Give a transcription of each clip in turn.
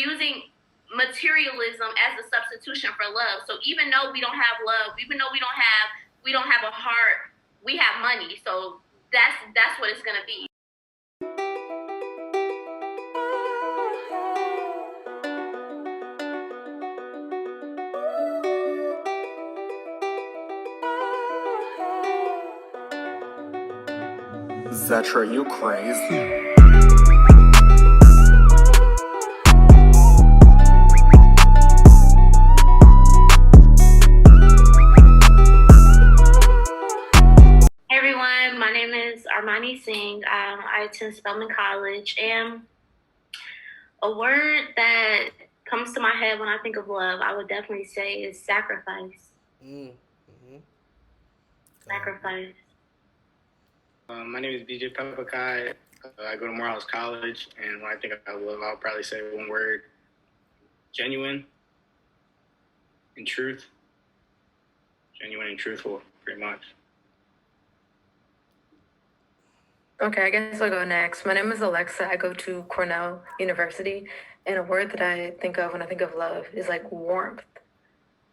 using materialism as a substitution for love. So even though we don't have love, even though we don't have a heart, we have money. So that's what it's gonna be. Zetra, you crazy? Hey everyone, my name is Armani Singh. I attend Spelman College, and a word that comes to my head when I think of love, I would definitely say is sacrifice. Mm-hmm. Sacrifice. My name is BJ Pepakai. I go to Morehouse College, and when I think of love, I'll probably say one word: genuine and truth. Genuine and truthful, pretty much. Okay, I guess I'll go next. My name is Alexa. I go to Cornell University, and a word that I think of when I think of love is like warmth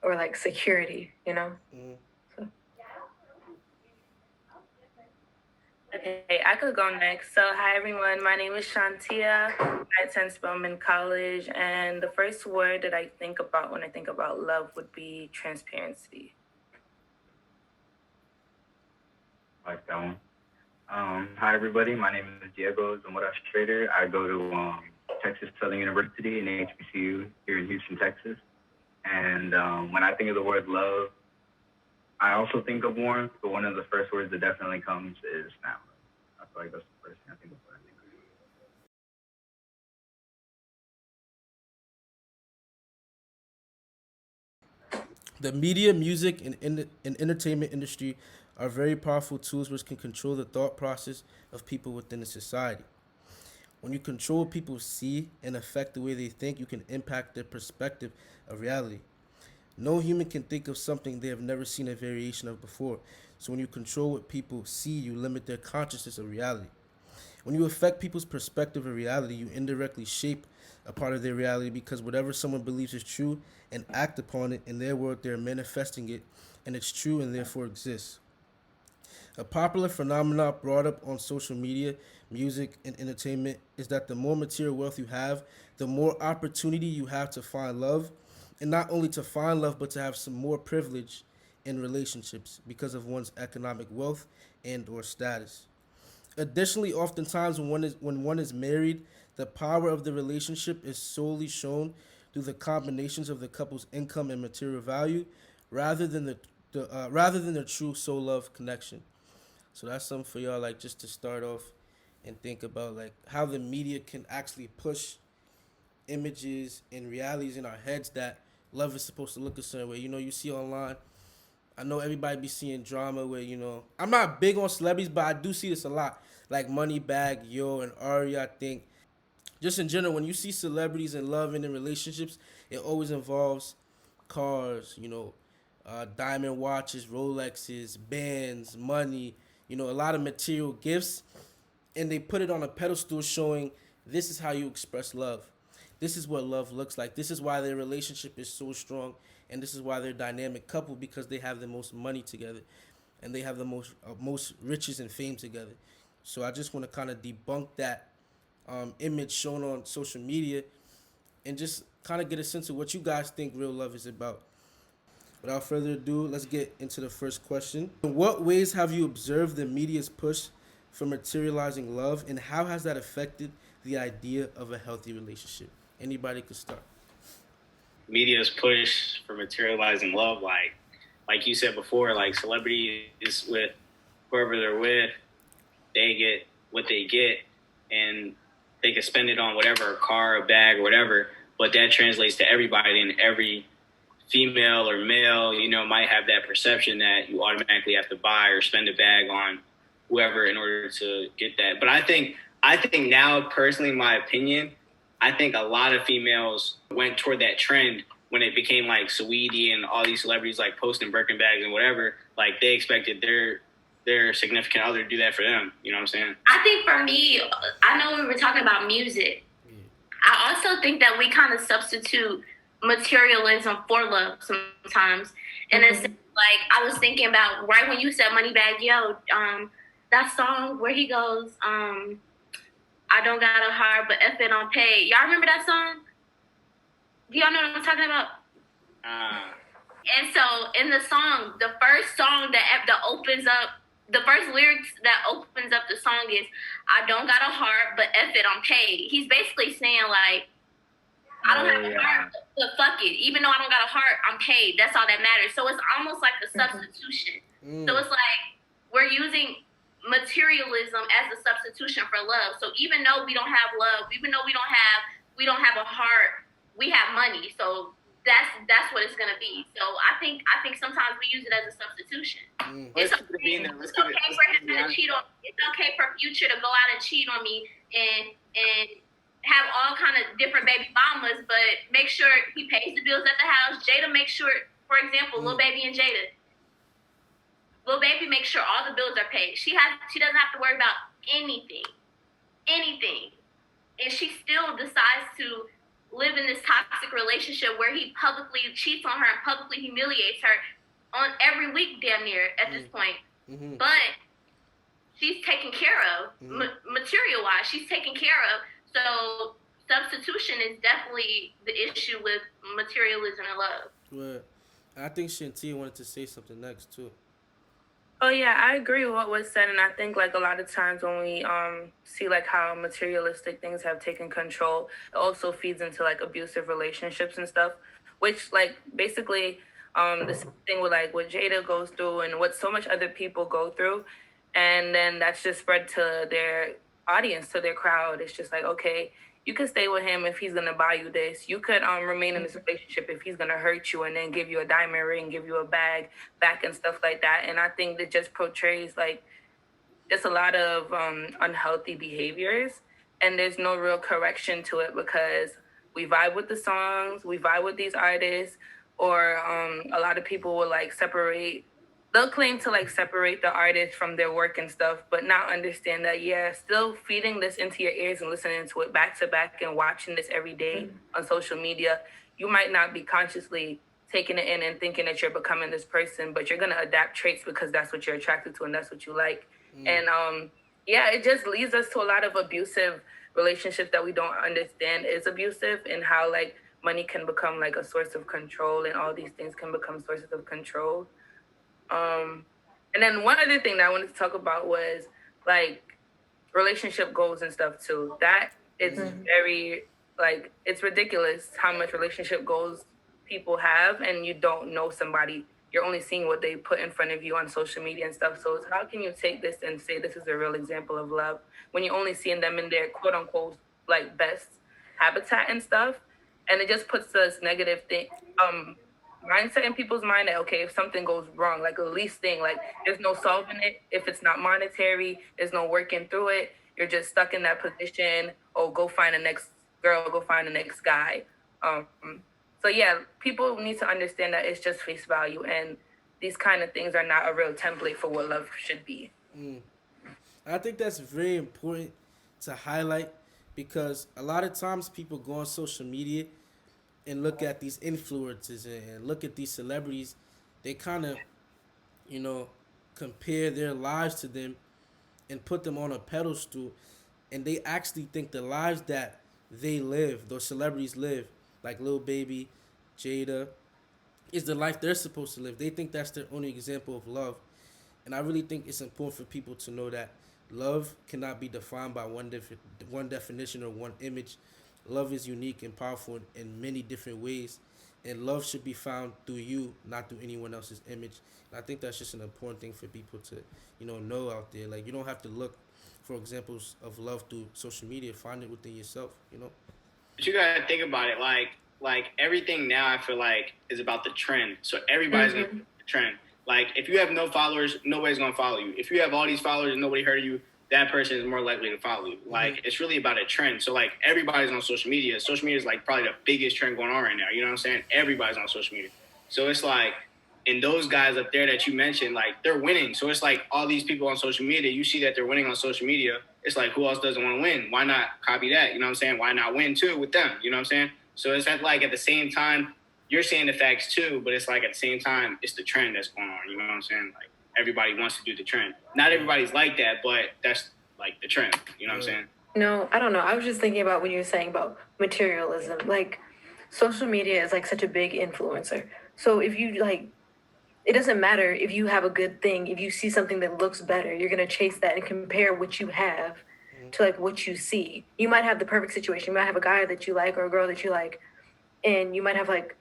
or like security, you know? So. Okay, I could go next. So, hi everyone. My name is Shantia. I attend Spelman College, and the first word that I think about when I think about love would be transparency. Like that one. Hi everybody. My name is Diego Zamora Strader. I go to Texas Southern University in HBCU here in Houston, Texas. And when I think of the word love, I also think of warmth, but one of the first words that definitely comes is family. I feel like that's the first thing I think of when I think of it. The media, music, and entertainment industry are very powerful tools which can control the thought process of people within a society. When you control what people see and affect the way they think, you can impact their perspective of reality. No human can think of something they have never seen a variation of before. So when you control what people see, you limit their consciousness of reality. When you affect people's perspective of reality, you indirectly shape a part of their reality, because whatever someone believes is true and act upon it in their world, they're manifesting it, and it's true and therefore exists. A popular phenomenon brought up on social media, music, and entertainment is that the more material wealth you have, the more opportunity you have to find love, and not only to find love, but to have some more privilege in relationships because of one's economic wealth and or status. Additionally, oftentimes when one is married, the power of the relationship is solely shown through the combinations of the couple's income and material value, rather than the true soul love connection. So that's something for y'all, like, just to start off and think about, like, how the media can actually push images and realities in our heads that love is supposed to look a certain way. You know, you see online, I know everybody be seeing drama where, you know, I'm not big on celebrities, but I do see this a lot. Like Moneybagg, Yo, and Ari, I think. Just in general, when you see celebrities in love and in relationships, it always involves cars, you know, diamond watches, Rolexes, bands, money, you know, a lot of material gifts. And they put it on a pedestal showing this is how you express love. This is what love looks like. This is why their relationship is so strong. And this is why they're a dynamic couple, because they have the most money together. And they have the most riches and fame together. So I just want to kind of debunk that image shown on social media and just kind of get a sense of what you guys think real love is about. Without further ado, let's get into the first question. In what ways have you observed the media's push for materializing love, and how has that affected the idea of a healthy relationship? Anybody could start. Media's push for materializing love, like you said before, like celebrities with whoever they're with, they get what they get, and they can spend it on whatever, a car, a bag, or whatever, but that translates to everybody, and every female or male, you know, might have that perception that you automatically have to buy or spend a bag on whoever in order to get that. But I think now, personally, in my opinion, I think a lot of females went toward that trend when it became like Saweetie and all these celebrities like posting Birkin bags and whatever. Like they expected their significant other to do that for them. You know what I'm saying? I think for me, I know we were talking about music. I also think that we kind of substitute materialism for love sometimes. And it's like I was thinking about right when you said Moneybag Yo, that song where he goes, I don't got a heart, but F it on pay. Y'all remember that song? Do y'all know what I'm talking about? And so in the song, the first song that opens up, the first lyrics that opens up the song is, I don't got a heart, but F it, I'm paid. He's basically saying like, I don't have a heart, but fuck it. Even though I don't got a heart, I'm paid. That's all that matters. So it's almost like a substitution. So it's like we're using materialism as a substitution for love. So even though we don't have love, even though we don't have a heart, we have money. So that's what it's gonna be. So I think sometimes we use it as a substitution. It's okay for him to cheat on. It's okay for Future to go out and cheat on me and have all kind of different baby mamas, but make sure he pays the bills at the house. Jada makes sure, for example, Lil Baby and Jada. Lil Baby makes sure all the bills are paid. She doesn't have to worry about anything, and she still decides to live in this toxic relationship where he publicly cheats on her and publicly humiliates her on every week, damn near at this point. But she's taken care of, material wise. She's taken care of. So substitution is definitely the issue with materialism and love. Right. I think Shantia wanted to say something next too. Oh yeah, I agree with what was said, and I think like a lot of times when we see like how materialistic things have taken control, it also feeds into like abusive relationships and stuff, which like basically the same thing with like what Jada goes through and what so much other people go through, and then that's just spread to their audience, to their crowd. It's just like, okay, you could stay with him if he's gonna buy you this. You could remain in this relationship if he's gonna hurt you and then give you a diamond ring, give you a bag back and stuff like that. And I think that just portrays like just a lot of unhealthy behaviors, and there's no real correction to it because we vibe with the songs, we vibe with these artists, or a lot of people will like separate. They'll claim to like separate the artist from their work and stuff, but not understand that, still feeding this into your ears and listening to it back to back and watching this every day on social media, you might not be consciously taking it in and thinking that you're becoming this person, but you're going to adapt traits because that's what you're attracted to and that's what you like. And it just leads us to a lot of abusive relationships that we don't understand is abusive, and how like money can become like a source of control and all these things can become sources of control. And then one other thing that I wanted to talk about was like relationship goals and stuff too. That is very like, it's ridiculous how much relationship goals people have, and you don't know somebody. You're only seeing what they put in front of you on social media and stuff. So it's how can you take this and say this is a real example of love when you're only seeing them in their quote unquote like best habitat and stuff? And it just puts this negative thing mindset in people's mind that, okay, if something goes wrong, like the least thing, like there's no solving it. If it's not monetary, there's no working through it. You're just stuck in that position. Oh, go find the next girl, go find the next guy. So yeah, people need to understand that it's just face value, and these kind of things are not a real template for what love should be. I think that's very important to highlight because a lot of times people go on social media and look at these influencers and look at these celebrities. They kind of, compare their lives to them and put them on a pedestal, and they actually think the lives that they live, those celebrities live, like Lil Baby, Jada, is the life they're supposed to live. They think that's their only example of love. And I really think it's important for people to know that love cannot be defined by one definition or one image. Love is unique and powerful in many different ways. And love should be found through you, not through anyone else's image. And I think that's just an important thing for people to, know out there. Like, you don't have to look for examples of love through social media. Find it within yourself, But you gotta think about it, like everything now I feel like is about the trend. So everybody's gonna follow the trend. Like if you have no followers, nobody's gonna follow you. If you have all these followers and nobody heard you, that person is more likely to follow you. Like it's really about a trend. So like everybody's on social media. Social media is like probably the biggest trend going on right now. You know what I'm saying? Everybody's on social media. So it's like And those guys up there that you mentioned, like, they're winning. So it's like all these people on social media, you see that they're winning on social media. It's like, who else doesn't want to win? Why not copy that? You know what I'm saying? Why not win too with them? You know what I'm saying? So it's like at the same time, you're saying the facts too, but it's like at the same time, it's the trend that's going on. You know what I'm saying? Like, everybody wants to do the trend. Not everybody's like that, but that's like the trend. You know what I'm saying? No, I don't know. I was just thinking about when you were saying about materialism. Like, social media is like such a big influencer. So if you like, it doesn't matter if you have a good thing. If you see something that looks better, you're gonna chase that and compare what you have to like what you see. You might have the perfect situation. You might have a guy that you like or a girl that you like, and you might have like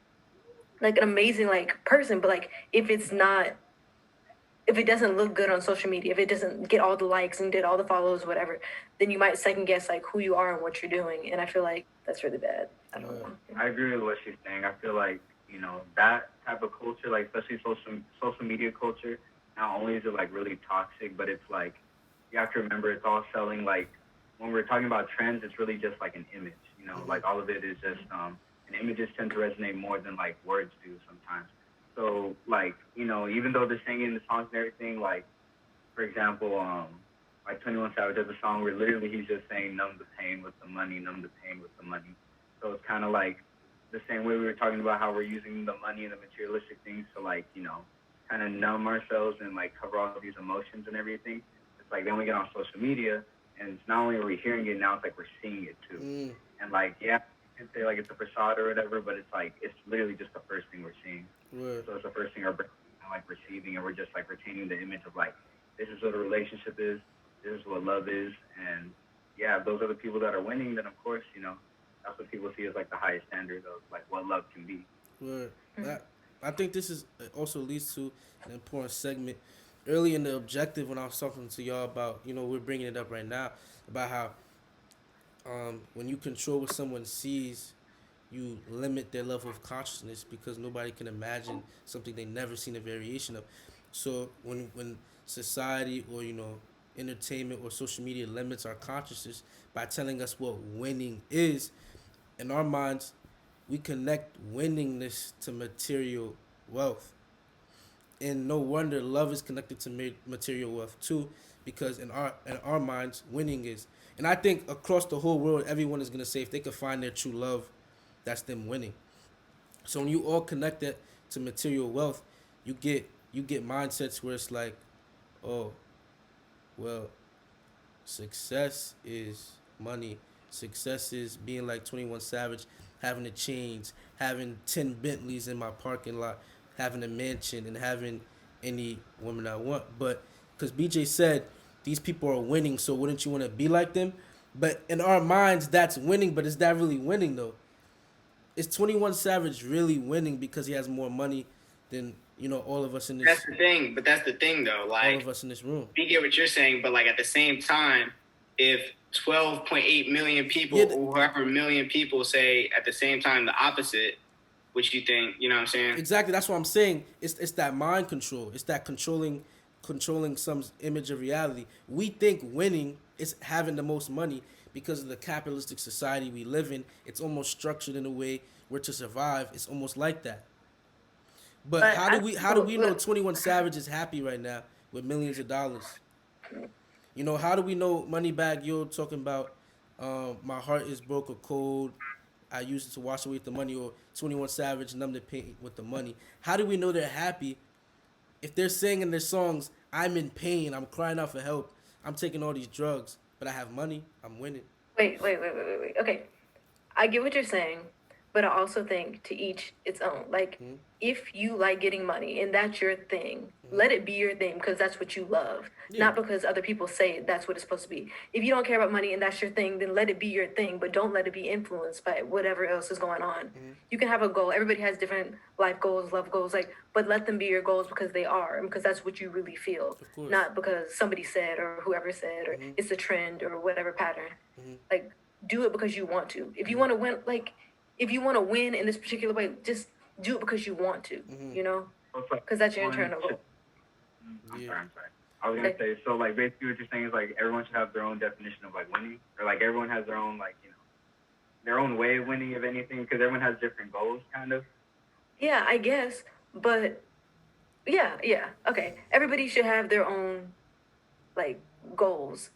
an amazing like person. But like if it doesn't look good on social media, if it doesn't get all the likes and get all the follows, whatever, then you might second guess like who you are and what you're doing. And I feel like that's really bad. I don't know. I agree with what she's saying. I feel like, that type of culture, like especially social media culture, not only is it like really toxic, but it's like you have to remember it's all selling. Like when we're talking about trends, it's really just like an image. Like all of it is just and images tend to resonate more than like words do sometimes. So like even though they're singing the songs and everything, like for example, like 21 Savage has a song where literally he's just saying numb the pain with the money, numb the pain with the money. So it's kind of like the same way we were talking about how we're using the money and the materialistic things to like, kind of numb ourselves and like cover all of these emotions and everything. It's like then we get on social media and it's not only are we hearing it, now it's like we're seeing it too. And like, yeah, you can say like it's a facade or whatever, but it's like, it's literally just the first thing we're seeing. So it's the first thing our brain like receiving, and we're just like retaining the image of like, this is what a relationship is, this is what love is. And yeah, if those are the people that are winning, then of course, that's what people see as like the highest standard of like what love can be. I think this is also leads to an important segment. Early in the objective, when I was talking to y'all about, we're bringing it up right now about how when you control what someone sees, you limit their level of consciousness because nobody can imagine something they never seen a variation of. So when society or entertainment or social media limits our consciousness by telling us what winning is, in our minds, we connect winningness to material wealth. And no wonder love is connected to material wealth too, because in our minds, winning is. And I think across the whole world, everyone is gonna say if they could find their true love, that's them winning. So when you all connect that to material wealth, you get mindsets where it's like, oh, well, success is money. Success is being like 21 Savage, having a chains, having 10 Bentleys in my parking lot, having a mansion, and having any woman I want. But because BJ said these people are winning, so wouldn't you want to be like them? But in our minds, that's winning. But is that really winning though? Is 21 Savage really winning because he has more money than all of us in this? That's the thing. But that's the thing though. Like all of us in this room. We get what you're saying, but like at the same time, if 12.8 million people, or whoever million people say at the same time the opposite, which you think, you know what I'm saying? Exactly. That's what I'm saying. It's that mind control. It's that controlling some image of reality. We think winning is having the most money because of the capitalistic society we live in. It's almost structured in a way where to survive, it's almost like that. But how do we know 21 Savage is happy right now with millions of dollars? How do we know Moneybagg Yo talking about my heart is broke or cold, I use it to wash away the money, or 21 Savage numb the pain with the money? How do we know they're happy if they're saying in their songs, I'm in pain, I'm crying out for help, I'm taking all these drugs, but I have money, I'm winning? Wait. Okay. I get what you're saying, but I also think to each its own. Like, if you like getting money and that's your thing, let it be your thing because that's what you love, not because other people say that's what it's supposed to be. If you don't care about money and that's your thing, then let it be your thing, but don't let it be influenced by whatever else is going on. You can have a goal. Everybody has different life goals, love goals, but let them be your goals because they are, and because that's what you really feel, not because somebody said or whoever said or it's a trend or whatever pattern. Like, do it because you want to. If you want to win, if you want to win in this particular way, just do it because you want to, because that's your internal goal. I'm sorry. I was gonna say, so like basically what you're saying is like everyone should have their own definition of like winning, or like everyone has their own their own way of winning, if anything, because everyone has different goals, kind of. Yeah, I guess, but Yeah. Okay. Everybody should have their own like goals.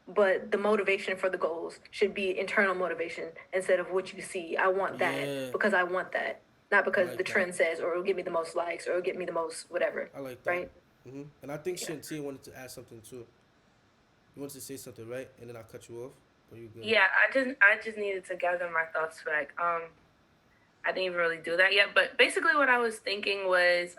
But the motivation for the goals should be internal motivation instead of what you see. I want that Yeah, because I want that, not I because the like that. trend says or it'll give me the most likes or it'll get me the most whatever. I like that. Right? And I think Yeah. Shantia wanted to add something too. You wanted to say something, right? And then I'll cut you off. Or you good? Yeah, I just needed to gather my thoughts back. I didn't even really do that yet, but basically what I was thinking was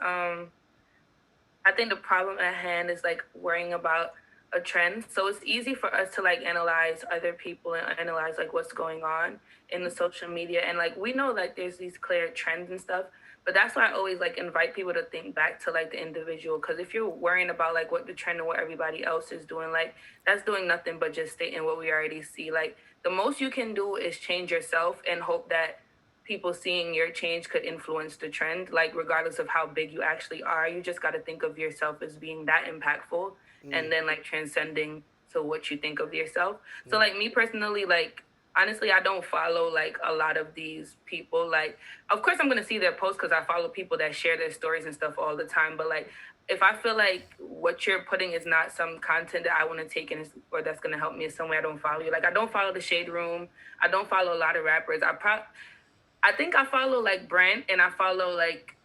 I think the problem at hand is like worrying about a trend. So it's easy for us to like analyze other people and analyze like what's going on in the social media. And like we know like there's these clear trends and stuff. But that's why I always like invite people to think back to like the individual. Cause if you're worrying about like what the trend and what everybody else is doing, like that's doing nothing but just stating what we already see. Like the most you can do is change yourself and hope that people seeing your change could influence the trend, like regardless of how big you actually are. You just got to think of yourself as being that impactful and then like transcending to what you think of yourself. So like me personally, like honestly, I don't follow like a lot of these people. Like of course I'm gonna see their posts because I follow people that share their stories and stuff all the time, but like if I feel like what you're putting is not some content that I want to take in or that's gonna help me in some way, I don't follow you. Like I don't follow the Shade Room. I don't follow a lot of rappers. I think I follow like Brent and I follow like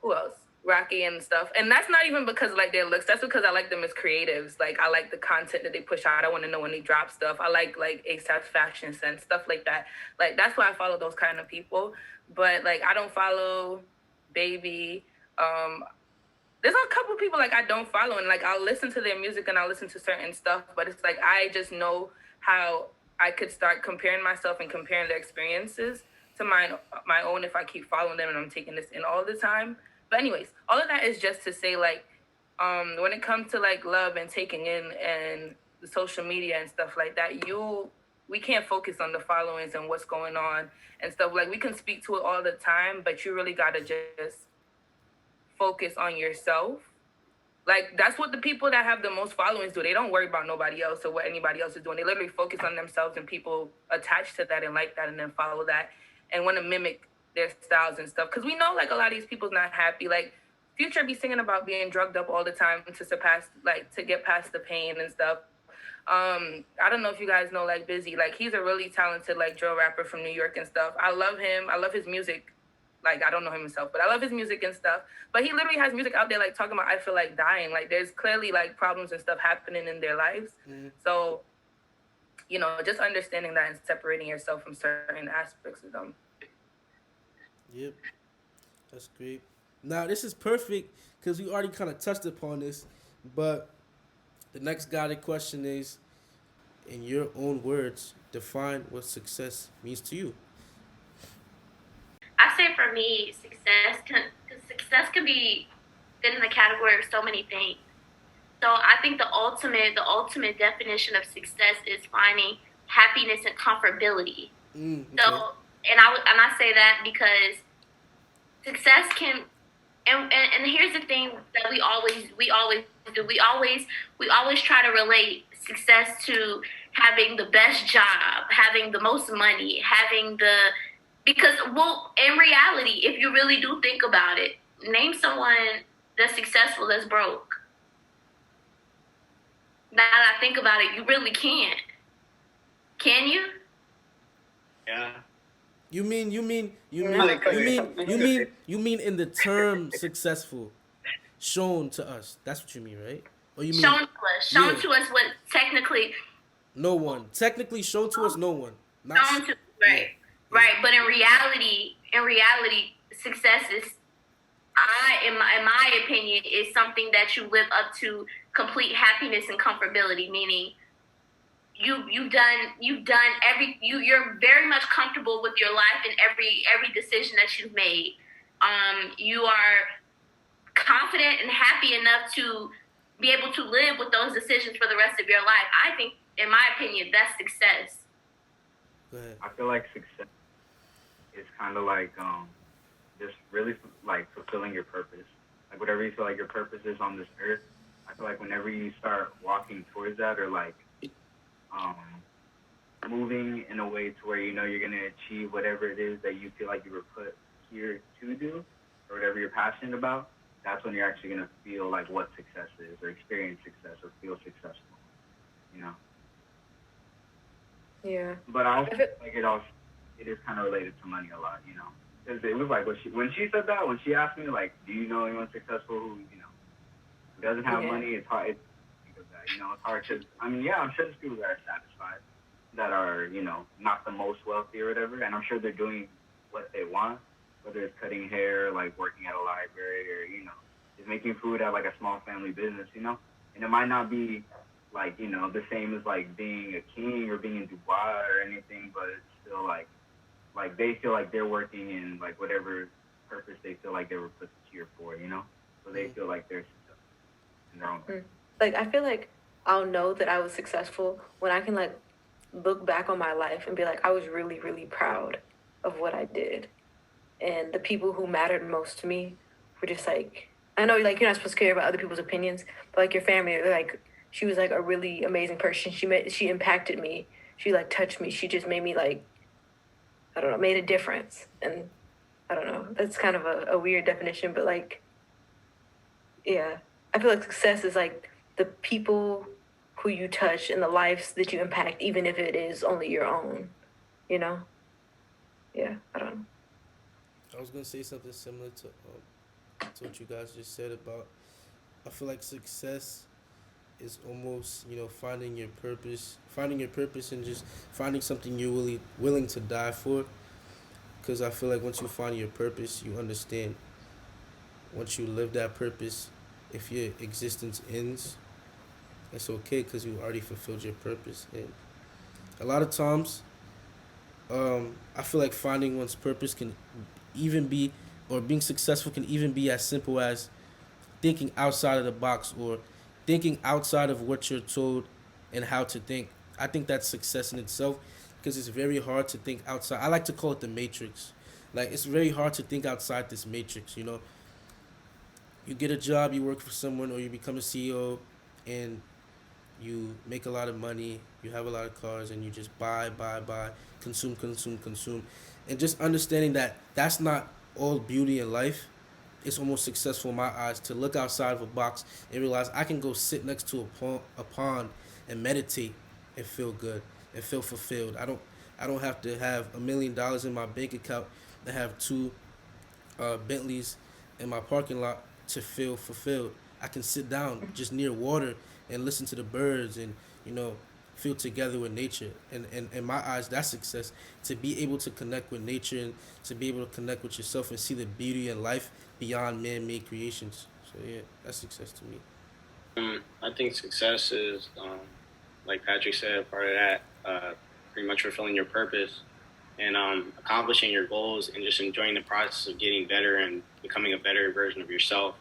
who else? Rocky and stuff. And that's not even because like their looks. That's because I like them as creatives. Like I like the content that they push out. I want to know when they drop stuff. I like ASAP's fashion sense, stuff like that. Like that's why I follow those kind of people. But like I don't follow Baby. Um there's a couple people like I don't follow and like I'll listen to their music and I'll listen to certain stuff, but it's like I just know how I could start comparing myself and comparing their experiences to my own if I keep following them and I'm taking this in all the time. But anyways, all of that is just to say like when it comes to like love and taking in and the social media and stuff like that, we can't focus on the followings and what's going on and stuff. Like we can speak to it all the time, but you really gotta just focus on yourself. Like that's what the people that have the most followings do. They don't worry about nobody else or what anybody else is doing. They literally focus on themselves and people attach to that and like that and then follow that and want to mimic their styles and stuff. Because we know like a lot of these people's not happy. Like Future be singing about being drugged up all the time to surpass like to get past the pain and stuff. I don't know if you guys know like Busy. Like he's a really talented like drill rapper from New York and stuff. I love him. I love his music. Like I don't know him himself, but I love his music and stuff. But he literally has music out there like talking about I feel like dying. Like there's clearly like problems and stuff happening in their lives. So, just understanding that and separating yourself from certain aspects of them. Yep, that's great. Now this is perfect because we already kind of touched upon this, but the next guided question is, in your own words, define what success means to you. I say for me, success can be fit in the category of so many things. So I think the ultimate definition of success is finding happiness and comfortability. So, Okay. and I say that because success can, and here's the thing that we always do. We always try to relate success to having the best job, having the most money, having the, because, well, in reality, if you really do think about it, name someone that's successful that's broke. Now that I think about it, you really can't. Can you? Yeah. You mean in the term successful shown to us. That's what you mean, right? Or you mean Shown yeah, to us what technically no one. Technically shown to us no one. Not shown to, yeah. right, right. But in reality, success is, in my opinion, is something that you live up to complete happiness and comfortability. Meaning, you've done you're very much comfortable with your life and every decision that you've made. You are confident and happy enough to be able to live with those decisions for the rest of your life. I think, in my opinion, that's success. Go ahead. I feel like success is kind of like just really like fulfilling your purpose. Like whatever you feel like your purpose is on this earth. I feel like whenever you start walking towards that or like um, moving in a way to where you know you're gonna achieve whatever it is that you feel like you were put here to do or whatever you're passionate about, that's when you're actually gonna feel like what success is, or experience success, or feel successful. You know. Yeah. But I also feel like it is kind of related to money a lot. You know, because it was like when she said that, when she asked me like, do you know anyone successful who doesn't have Yeah. money? It's hard. It's think of that. You know, it's hard because I mean, yeah, I'm sure there's people that are satisfied, that are not the most wealthy or whatever, and I'm sure they're doing what they want, whether it's cutting hair, like working at a library, or just making food at like a small family business. And it might not be like the same as like being a king or being in Dubai or anything, but it's still like they feel like they're working in like whatever purpose they feel like they were put here for. So they feel like they're successful in their own way. Like I feel like I'll know that I was successful when I can like look back on my life and be like, I was really, really proud of what I did. And the people who mattered most to me were just like, I know like you're not supposed to care about other people's opinions, but like your family, like she was like a really amazing person. She impacted me. She like touched me. She just made me like, I don't know, made a difference. And I don't know. That's kind of a weird definition, but like, yeah. I feel like success is like the people who you touch and the lives that you impact, even if it is only your own, you know? Yeah, I don't know. I was gonna say something similar to what you guys just said about. I feel like success is almost finding your purpose, and just finding something you're really willing to die for. Because I feel like once you find your purpose, you understand. Once you live that purpose, if your existence ends, it's okay because you already fulfilled your purpose. And a lot of times, I feel like finding one's purpose can even be, or being successful can even be as simple as thinking outside of the box, or thinking outside of what you're told and how to think. I think that's success in itself because it's very hard to think outside. I like to call it the matrix. Like it's very hard to think outside this matrix. You get a job, you work for someone, or you become a CEO, and you make a lot of money, you have a lot of cars, and you just buy, consume, consume, consume. And just understanding that that's not all beauty in life. It's almost successful in my eyes to look outside of a box and realize I can go sit next to a pond and meditate and feel good and feel fulfilled. I don't have to have $1 million in my bank account to have two Bentleys in my parking lot to feel fulfilled. I can sit down just near water and listen to the birds and you know feel together with nature. And in my eyes, that's success. To be able to connect with nature and to be able to connect with yourself and see the beauty in life beyond man-made creations. So yeah, that's success to me. I think success is, like Patrick said, part of that, pretty much fulfilling your purpose and accomplishing your goals and just enjoying the process of getting better and becoming a better version of yourself.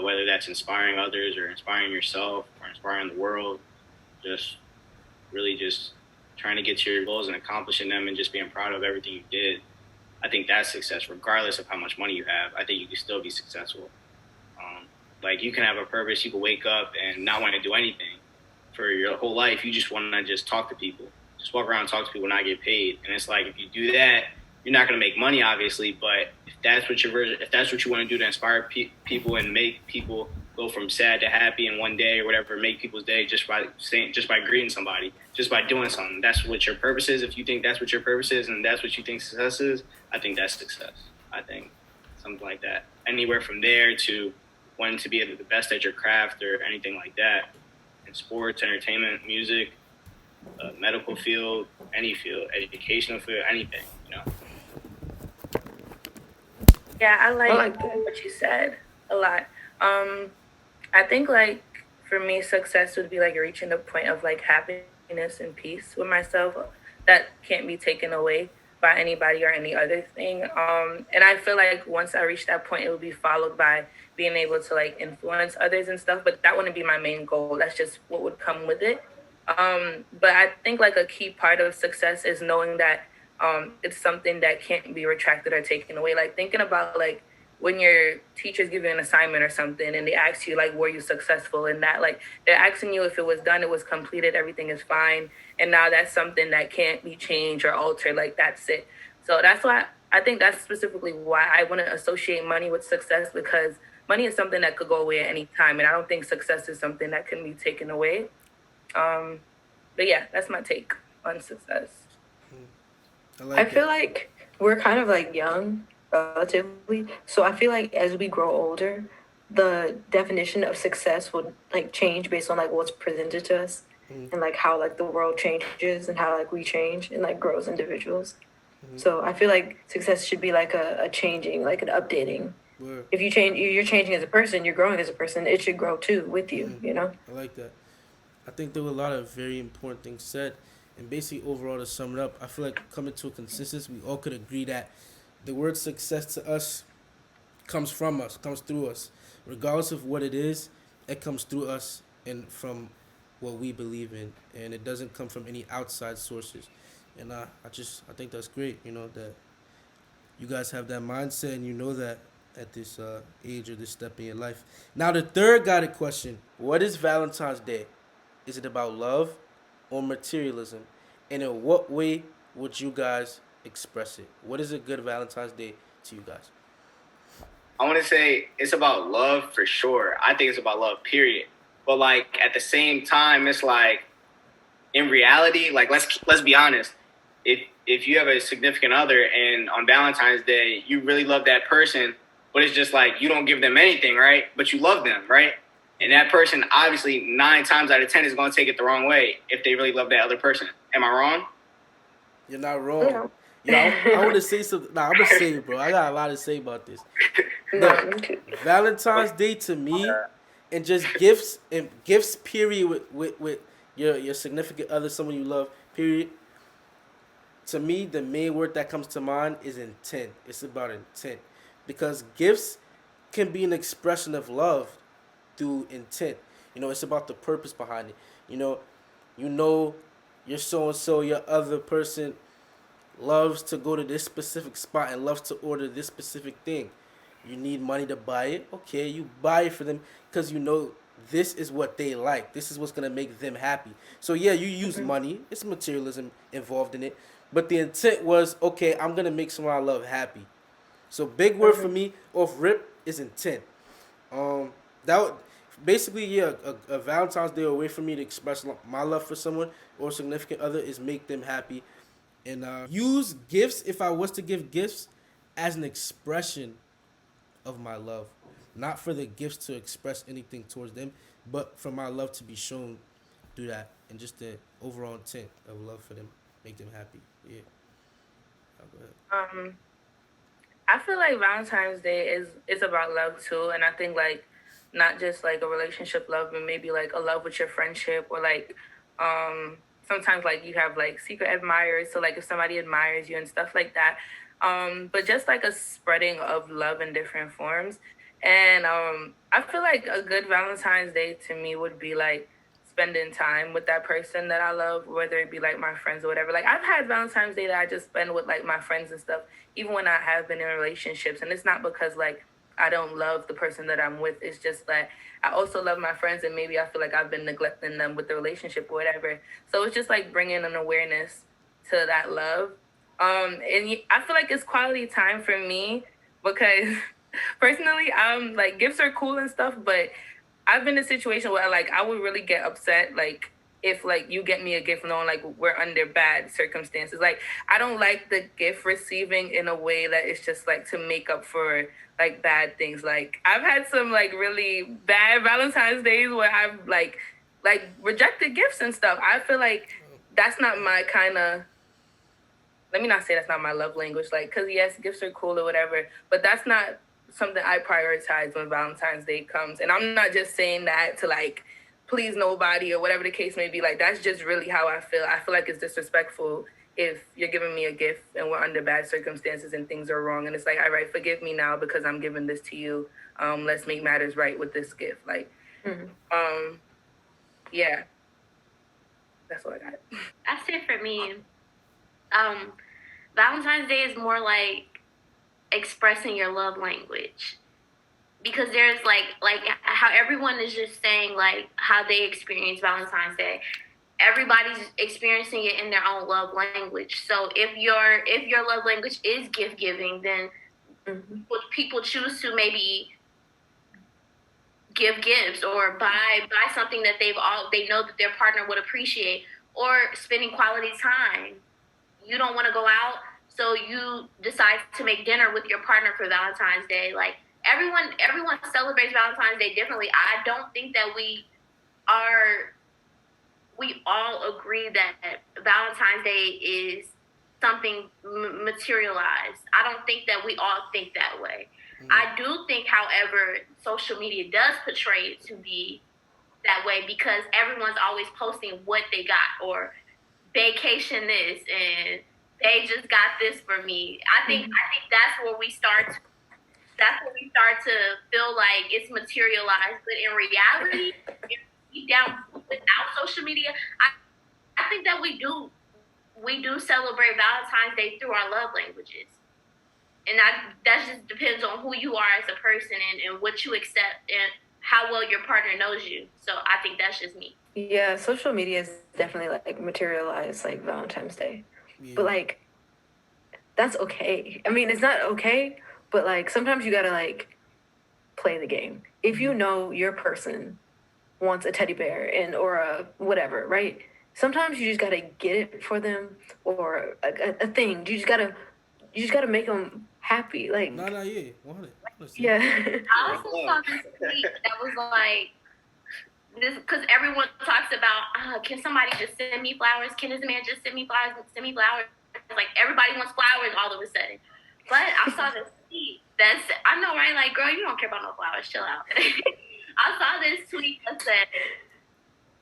Whether that's inspiring others or inspiring yourself or inspiring the world, just really just trying to get to your goals and accomplishing them and just being proud of everything you did. I think that's success, regardless of how much money you have. I think you can still be successful. Like you can have a purpose, you can wake up and not want to do anything for your whole life. You just want to just talk to people, just walk around and talk to people, not get paid. And it's like if you do that, you're not going to make money, obviously. But if that's what you want to do to inspire people and make people go from sad to happy in one day or whatever, make people's day just by greeting somebody, just by doing something. That's what your purpose is. If you think that's what your purpose is and that's what you think success is, I think that's success. I think something like that. Anywhere from there to wanting to be the best at your craft or anything like that in sports, entertainment, music, medical field, any field, educational field, anything, Yeah, I I like like that. what you said a lot. I think like for me, success would be like reaching the point of like happiness and peace with myself that can't be taken away by anybody or any other thing. And I feel like once I reach that point, it will be followed by being able to like influence others and stuff. But that wouldn't be my main goal. That's just what would come with it. But I think like a key part of success is knowing that it's something that can't be retracted or taken away. Like thinking about like when your teachers give you an assignment or something and they ask you like were you successful in that, like they're asking you if it was done, it was completed, everything is fine, and now that's something that can't be changed or altered. Like that's it. So that's why I think that's specifically why I wouldn't associate money with success, because money is something that could go away at any time, and I don't think success is something that can be taken away. But yeah, that's my take on success. I feel like we're kind of like young relatively. So I feel like as we grow older, the definition of success would like change based on like what's presented to us and like how like the world changes and how like we change and like grow as individuals. So I feel like success should be like a changing, like an updating. Word. If you change, you're changing as a person, you're growing as a person, it should grow too with you, you know? I like that. I think there were a lot of very important things said, and basically overall to sum it up, I feel like coming to a consensus, we all could agree that the word success to us comes from us, comes through us, regardless of what it is. It comes through us and from what we believe in, and it doesn't come from any outside sources. And I think that's great. You know that you guys have that mindset, and you know that at this age or this step in your life. Now, the third guided question: what is Valentine's Day? Is it about love or materialism? And in what way would you guys express it? What is a good Valentine's Day to you guys? I want to say it's about love for sure. I think it's about love, period. But like at the same time, it's like in reality, like let's be honest. If you have a significant other and on Valentine's Day you really love that person, but it's just like you don't give them anything, right? But you love them, right? And that person obviously 9 times out of 10 is going to take it the wrong way if they really love that other person. Am I wrong? You're not wrong. Yeah, I want to say something. Nah, I'm gonna say it, bro. I got a lot to say about this. Look, Valentine's Day to me, and just gifts. Period. With your significant other, someone you love. Period. To me, the main word that comes to mind is intent. It's about intent, because gifts can be an expression of love through intent. You know, it's about the purpose behind it. You know, you're so and so. Your other person loves to go to this specific spot and loves to order this specific thing. You need money to buy it. Okay, you buy it for them because you know this is what they like. This is what's gonna make them happy. So yeah, you use money. It's materialism involved in it, but the intent was okay. I'm gonna make someone I love happy. So big word for me off rip is intent. That would, basically yeah, a Valentine's Day, a way for me to express my love for someone or significant other is make them happy, and use gifts if I was to give gifts as an expression of my love, not for the gifts to express anything towards them, but for my love to be shown through that, and just the overall intent of love for them, make them happy. Yeah. Go ahead. I feel like Valentine's Day is about love too, and I think like not just like a relationship love, but maybe like a love with your friendship, or like sometimes like you have like secret admirers, so like if somebody admires you and stuff like that. But just like a spreading of love in different forms. And I feel like a good Valentine's Day to me would be like spending time with that person that I love, whether it be like my friends or whatever. Like I've had Valentine's Day that I just spend with like my friends and stuff, even when I have been in relationships. And it's not because like I don't love the person that I'm with. It's just that I also love my friends, and maybe I feel like I've been neglecting them with the relationship or whatever. So it's just like bringing an awareness to that love. And I feel like it's quality time for me because personally, like gifts are cool and stuff, but I've been in a situation where like I would really get upset like if like you get me a gift knowing like we're under bad circumstances. Like I don't like the gift receiving in a way that it's just like to make up for like bad things. Like I've had some like really bad Valentine's days where I've like rejected gifts and stuff. I feel like that's not my kind of, let me not say that's not my love language, like, because yes, gifts are cool or whatever, but that's not something I prioritize when Valentine's Day comes. And I'm not just saying that to like please nobody or whatever the case may be. Like that's just really how I feel. I feel like it's disrespectful if you're giving me a gift and we're under bad circumstances and things are wrong, and it's like, all right, forgive me now because I'm giving this to you. Let's make matters right with this gift. Like, yeah, that's what I got. That's it for me. Valentine's Day is more like expressing your love language, because there's like how everyone is just saying like how they experience Valentine's Day. everybody's experiencing it in their own love language. So if your love language is gift giving, then people choose to maybe give gifts or buy something that they know that their partner would appreciate, or spending quality time. You don't want to go out, so you decide to make dinner with your partner for Valentine's Day. Like everyone celebrates Valentine's Day differently. I don't think that are we all agree that Valentine's Day is something materialized. I don't think that we all think that way. I do think, however, social media does portray it to be that way because everyone's always posting what they got or vacation this and they just got this for me. I think that's where we start to feel like it's materialized. But in reality, if deep down without social media, I think that we do celebrate Valentine's Day through our love languages. And that just depends on who you are as a person and what you accept and how well your partner knows you. So I think that's just me. Yeah, social media is definitely like materialized like Valentine's Day. Yeah. But like that's okay. I mean, it's not okay, but like sometimes you gotta like play the game. If you know your person wants a teddy bear and or a whatever, right? Sometimes you just gotta get it for them or a thing. You just gotta make them happy. Like Yeah, 100. yeah. I also saw this tweet that was like this because everyone talks about can somebody just send me flowers? Can this man just send me flowers? Send me flowers? Like everybody wants flowers all of a sudden. But I saw this tweet that's I know right, like girl, you don't care about no flowers. Chill out. I saw this tweet that said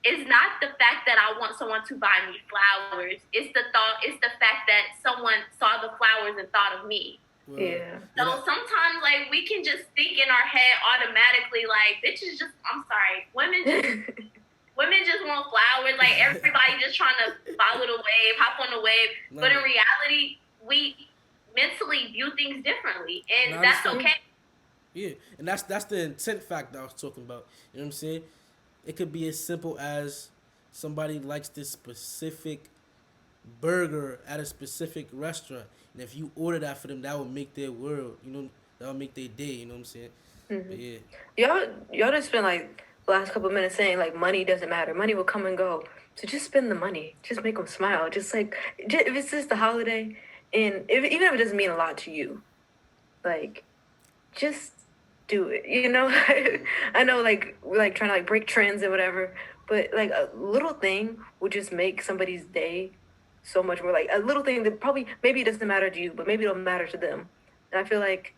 it's not the fact that I want someone to buy me flowers. It's the fact that someone saw the flowers and thought of me. Yeah. So sometimes, like, we can just think in our head automatically, like, bitches just, I'm sorry, women just want flowers. Like, everybody just trying to follow the wave, hop on the wave. But in reality, we mentally view things differently, and that's okay. Yeah, and that's the intent factor I was talking about. You know what I'm saying? It could be as simple as somebody likes this specific burger at a specific restaurant, and if you order that for them, that will make their world. You know, that will make their day. You know what I'm saying? But yeah, Y'all just spent like the last couple of minutes saying like money doesn't matter. Money will come and go. So just spend the money. Just make them smile. Just like if it's just a holiday, and even if it doesn't mean a lot to you, like just do it. You know, I know like we're like trying to like break trends and whatever, but like a little thing would just make somebody's day so much more. Like a little thing that probably maybe it doesn't matter to you, but maybe it'll matter to them. And I feel like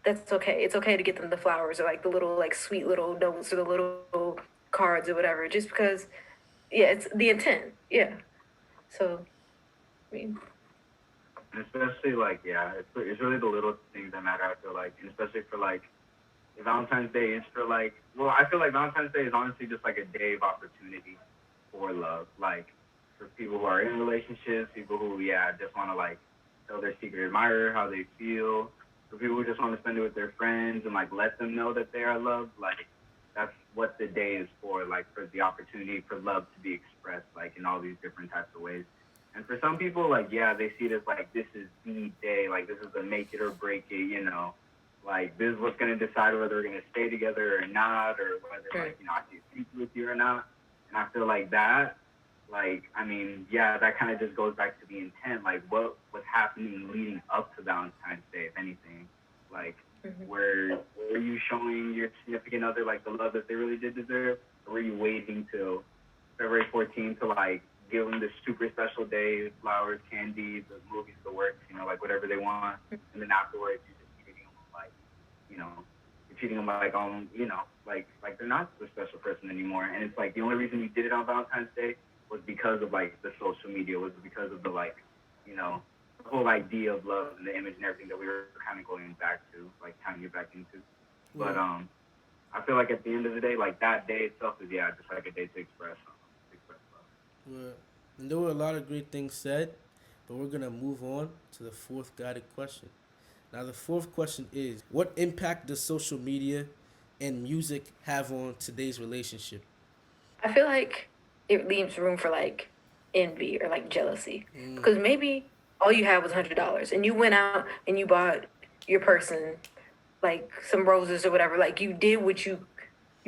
that's okay. It's okay to get them the flowers or like the little like sweet little notes or the little cards or whatever. Just because, yeah, it's the intent. Yeah. So, I mean, And especially like it's really the little things that matter. I feel like, and especially for like Valentine's Day is for like I feel like Valentine's Day is honestly just like a day of opportunity for love. Like for people who are in relationships, people who just want to like tell their secret admirer how they feel. For people who just want to spend it with their friends and like let them know that they are loved. Like that's what the day is for. Like for the opportunity for love to be expressed like in all these different types of ways. And for some people, like, they see it as like this is the day, like this is the make it or break it, like this is what's gonna decide whether we're gonna stay together or not, or whether like I can speak with you or not. And I feel like that, like, I mean, that kind of just goes back to the intent, like what was happening leading up to Valentine's Day, if anything, like were you showing your significant other like the love that they really did deserve, or were you waiting till February 14th to like give them this super special day, flowers, candy, the movies, the works, like whatever they want, and then afterwards you're just treating them like, you're treating them like like they're not the special person anymore. And it's like the only reason you did it on Valentine's Day was because of like the social media, was because of the like, the whole idea of love and the image and everything that we were kind of going back to, like tying it back into. But I feel like at the end of the day, like that day itself is just like a day to express love. well, and there were a lot of great things said, but we're gonna move on to the fourth guided question. Now, the fourth question is: what impact does social media and music have on today's relationship? I feel like it leaves room for like envy or like jealousy. Because maybe all you had was $100 and you went out and you bought your person like some roses or whatever. Like you did what you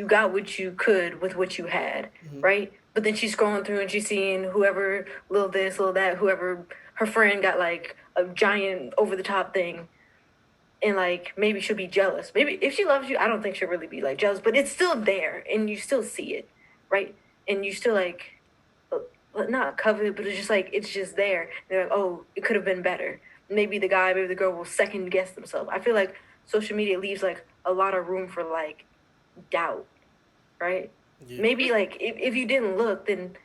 got what you could with what you had, right? But then she's scrolling through and she's seeing whoever little this, little that, whoever her friend got like a giant over the top thing. And like maybe she'll be jealous. Maybe if she loves you, I don't think she'll really be like jealous, but it's still there and you still see it, right? And you still like not covet it, but it's just like it's just there. They're like, oh, it could have been better. Maybe the guy, maybe the girl will second guess themselves. I feel like social media leaves like a lot of room for like doubt, right? Yeah. Maybe like if you didn't look, then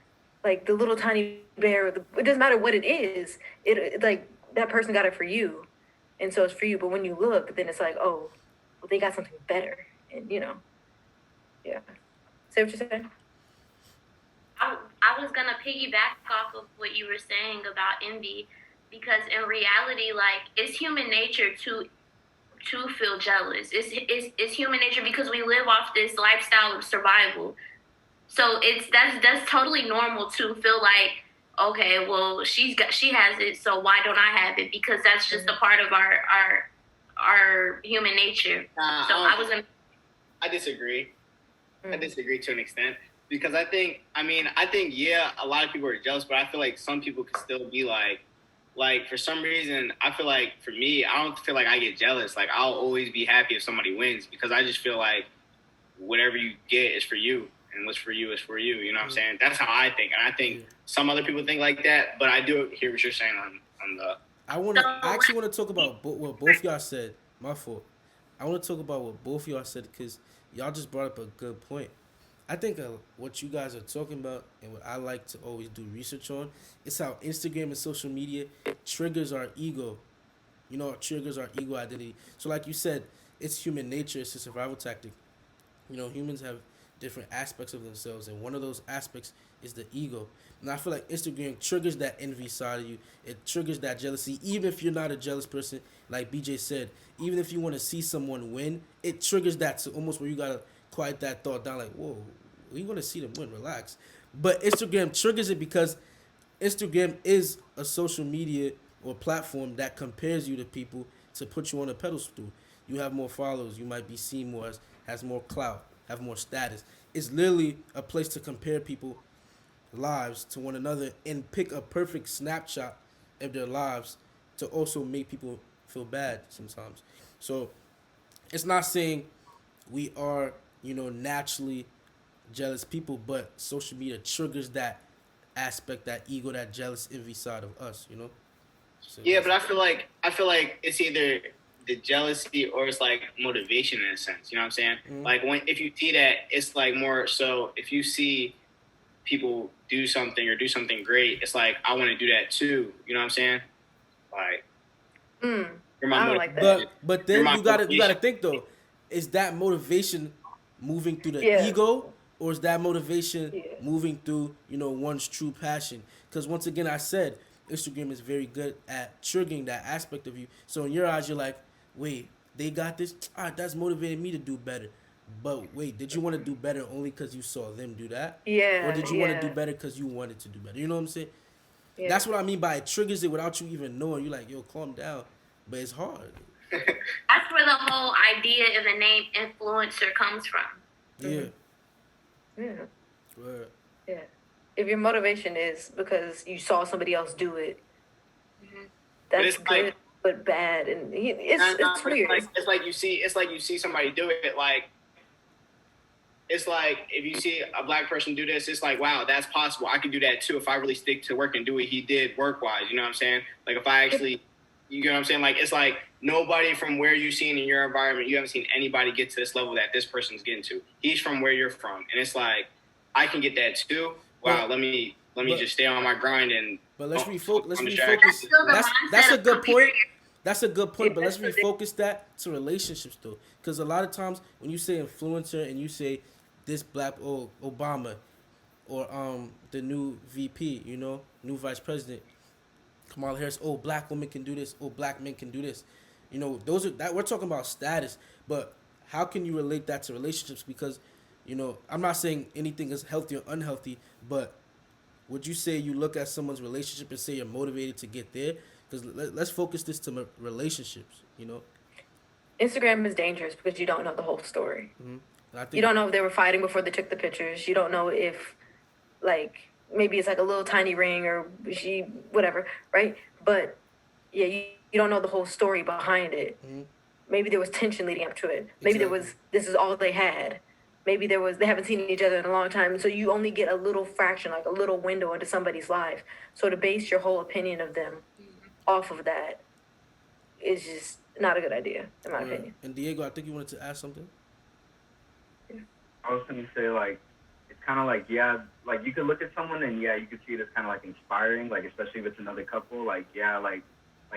like the little tiny bear, it doesn't matter what it is. It like that person got it for you, and so it's for you. But when you look, then it's like, oh, well, they got something better, and yeah. Say what you said. I was gonna piggyback off of what you were saying about envy, because in reality, like it's human nature to feel jealous. It's human nature because we live off this lifestyle of survival. So that's totally normal to feel like, okay, well she has it, so why don't I have it? Because that's just a part of our human nature. So I disagree. I disagree to an extent because I think yeah, a lot of people are jealous, but I feel like some people can still be like for some reason, I feel like for me, I don't feel like I get jealous. Like I'll always be happy if somebody wins because I just feel like whatever you get is for you, and what's for you is for you. You know what I'm saying? That's how I think, and I think some other people think like that. But I do hear what you're saying on the. I actually want to talk about what both y'all said. My fault. I want to talk about what both y'all said because y'all just brought up a good point. I think what you guys are talking about and what I like to always do research on is how Instagram and social media triggers our ego. You know, it triggers our ego identity. So like you said, it's human nature. It's a survival tactic. You know, humans have different aspects of themselves, and one of those aspects is the ego. And I feel like Instagram triggers that envy side of you. It triggers that jealousy. Even if you're not a jealous person, like BJ said, even if you want to see someone win, it triggers that to almost where you gotta quiet that thought down. Like, whoa, we want to see them win. Relax. But Instagram triggers it because Instagram is a social media or platform that compares you to people to put you on a pedestal. You have more followers. You might be seen more, has more clout, have more status. It's literally a place to compare people lives to one another and pick a perfect snapshot of their lives to also make people feel bad sometimes. So it's not saying we are, naturally jealous people, but social media triggers that aspect, that ego, that jealous envy side of us. So yeah, but I feel like it's either the jealousy or it's like motivation in a sense. You know what I'm saying? Mm-hmm. Like if you see that, it's like more so if you see people do something or do something great, it's like I want to do that too. You know what I'm saying? Like, I don't like that. But then you gotta think though, is that motivation moving through the ego, or is that motivation moving through one's true passion? Because once again, I said Instagram is very good at triggering that aspect of you. So in your eyes, you're like, wait, they got this. All right, that's motivating me to do better. But wait, did you want to do better only because you saw them do that? Yeah. Or did you want to do better because you wanted to do better? You know what I'm saying? Yeah. That's what I mean by it triggers it without you even knowing. You're like, yo, calm down. But it's hard. That's where the whole idea of the name influencer comes from. Yeah. Yeah. Right. Yeah. If your motivation is because you saw somebody else do it, that's good, but bad, and it's weird. It's like you see somebody do it. Like it's like if you see a black person do this, it's like, wow, that's possible. I could do that too if I really stick to work and do what he did work wise. You know what I'm saying? Like if I actually, you know what I'm saying? Like it's like nobody from where you've seen in your environment, you haven't seen anybody get to this level that this person's getting to. He's from where you're from, and it's like I can get that too. Wow, let me just stay on my grind and. But let's refocus. That's a good point. That's a good point. But let's refocus that to relationships though, because a lot of times when you say influencer and you say this black Obama or the new VP, new vice president, Kamala Harris, black women can do this, black men can do this. Those are that we're talking about status, but how can you relate that to relationships? Because, I'm not saying anything is healthy or unhealthy, but would you say you look at someone's relationship and say you're motivated to get there? Because let's focus this to relationships. Instagram is dangerous because you don't know the whole story. And I You think don't know if they were fighting before they took the pictures. You don't know if, like, maybe it's like a little tiny ring or she, whatever, right? But yeah, you don't know the whole story behind it. Maybe there was tension leading up to it. Maybe there was, this is all they had. Maybe there was, they haven't seen each other in a long time. So you only get a little fraction, like a little window into somebody's life. So to base your whole opinion of them off of that is just not a good idea, in my opinion. And Diego, I think you wanted to ask something. I was gonna say like it's kind of like yeah, like you could look at someone and yeah, you could see it as kind of like inspiring, like especially if it's another couple, like yeah, like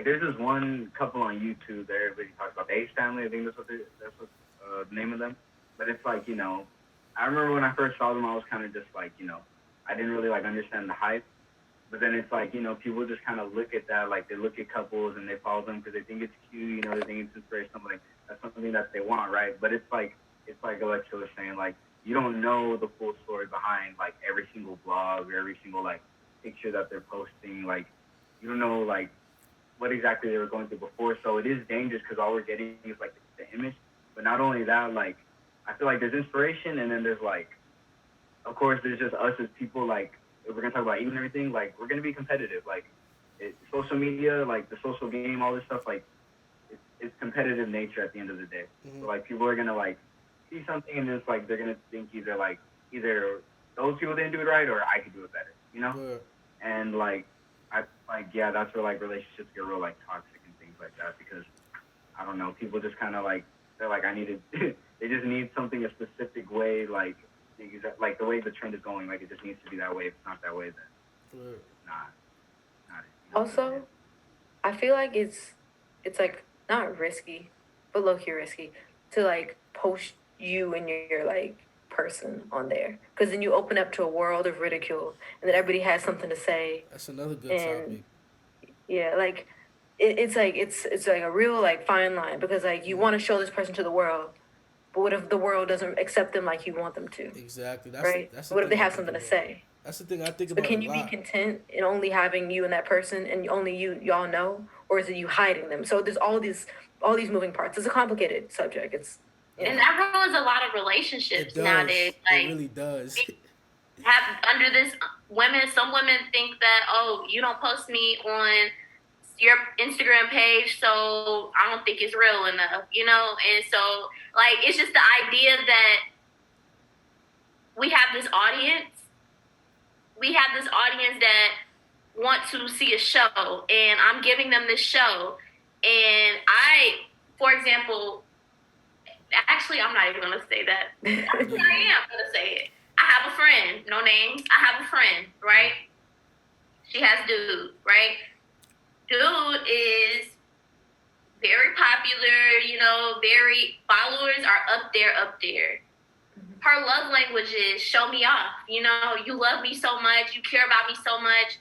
there's this one couple on YouTube that everybody talks about, the H family. I think that's what the name of them. But it's like I remember when I first saw them, I was kind of just like I didn't really like understand the hype. But then it's like people just kind of look at that, like they look at couples and they follow them because they think it's cute, they think it's inspirational, like that's something that they want, right? But it's like Alexa was saying, like you don't know the full story behind like every single blog or every single like picture that they're posting, like you don't know like what exactly they were going through before. So it is dangerous because all we're getting is like the image. But not only that, like I feel like there's inspiration and then there's like, of course, there's just us as people, like if we're gonna talk about even everything, like we're gonna be competitive. Like social media, like the social game, all this stuff, like it's competitive nature at the end of the day. So like people are gonna like see something and it's like they're gonna think either those people didn't do it right or I could do it better, Yeah. And like yeah, that's where like relationships get real like toxic and things like that because I don't know, people just kind of like they're like I needed they just need something a specific way, like the way the trend is going, like it just needs to be that way. If it's not that way, then it's not it. Also, I feel like it's like not risky, but low key risky to like post you and your like person on there because then you open up to a world of ridicule and then everybody has something to say. That's another good And topic. yeah, like it's like it's like a real like fine line because like you want to show this person to the world, but what if the world doesn't accept them like you want them to? Exactly. That's what if they have something to say? That's the thing I think But about. can you be content in only having you and that person and only y'all know, or is it you hiding them? So there's all these moving parts. It's a complicated subject. It's and that ruins a lot of relationships nowadays. Like, it really does. Have under this some women think that you don't post me on your Instagram page, so I don't think it's real enough, and so like it's just the idea that we have this audience that want to see a show and I'm giving them this show and for example, actually I'm not even gonna say that. Actually, I am gonna say it. I have a friend, no names. I have a friend, right? She has dude, right? Dude is very popular, very followers are up there. Her love language is show me off. You love me so much, you care about me so much.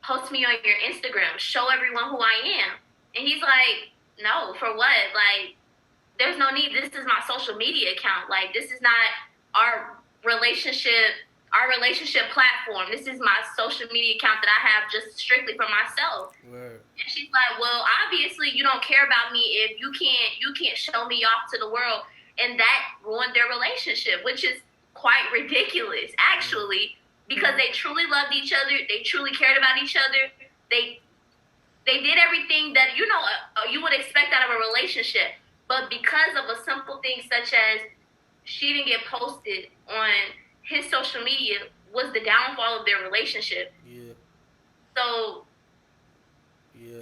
Post me on your Instagram, show everyone who I am. And he's like, no, for what? Like, there's no need. This is my social media account. Like, this is not our relationship platform. This is my social media account that I have just strictly for myself. Right. And she's like, well, obviously you don't care about me if you can't show me off to the world. And that ruined their relationship, which is quite ridiculous, actually, because they truly loved each other. They truly cared about each other. They did everything that, you would expect out of a relationship. But because of a simple thing such as she didn't get posted on his social media was the downfall of their relationship. Yeah. So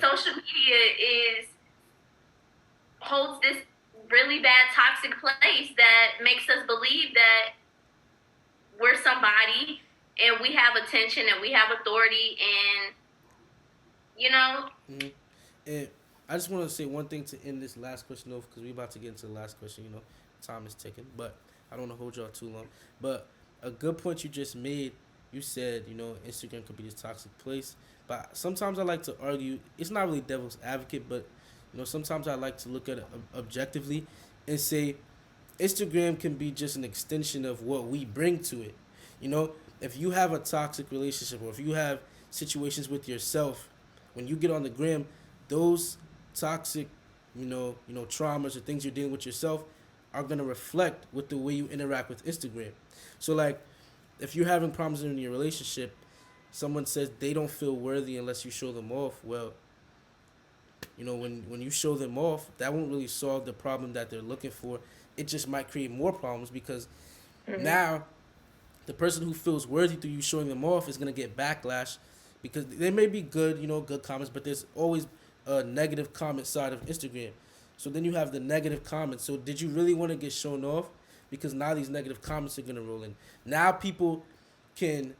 social media holds this really bad toxic place that makes us believe that we're somebody and we have attention and we have authority and And I just want to say one thing to end this last question off because we're about to get into the last question. Time is ticking, but I don't want to hold y'all too long. But a good point you just made, you said, Instagram could be this toxic place. But sometimes I like to argue, it's not really devil's advocate, but, sometimes I like to look at it objectively and say Instagram can be just an extension of what we bring to it. if you have a toxic relationship or if you have situations with yourself, when you get on the gram, those toxic, traumas or things you're dealing with yourself are gonna reflect with the way you interact with Instagram. So like, if you're having problems in your relationship, someone says they don't feel worthy unless you show them off. Well, when you show them off, that won't really solve the problem that they're looking for. It just might create more problems because now the person who feels worthy through you showing them off is gonna get backlash because there may be good, good comments, but there's always a negative comment side of Instagram. So then you have the negative comments. So did you really want to get shown off? Because now these negative comments are gonna roll in. Now people can,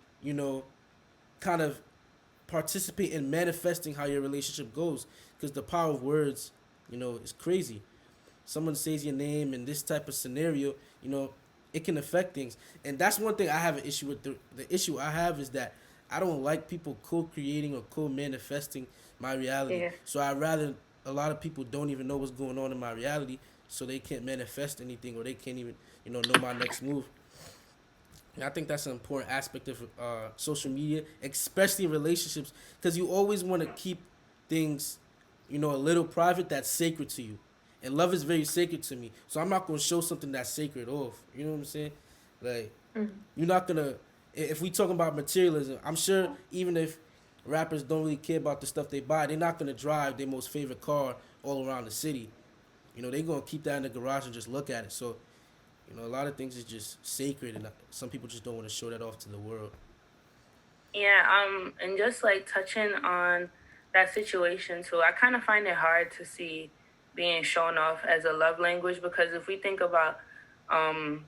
kind of participate in manifesting how your relationship goes because the power of words, is crazy. Someone says your name in this type of scenario, it can affect things. And that's one thing I have an issue with. The issue I have is that I don't like people co-creating or co-manifesting my reality. Yeah. So I'd rather a lot of people don't even know what's going on in my reality, so they can't manifest anything or they can't even, know my next move. And I think that's an important aspect of social media, especially in relationships, because you always want to keep things, a little private that's sacred to you. And love is very sacred to me. So I'm not going to show something that's sacred off. You know what I'm saying? Like, you're not going to, if we talking about materialism, I'm sure even if rappers don't really care about the stuff they buy, they're not going to drive their most favorite car all around the city. They're going to keep that in the garage and just look at it. So, a lot of things is just sacred, and some people just don't want to show that off to the world. Yeah, and just like touching on that situation too, I kind of find it hard to see being shown off as a love language because if we think about um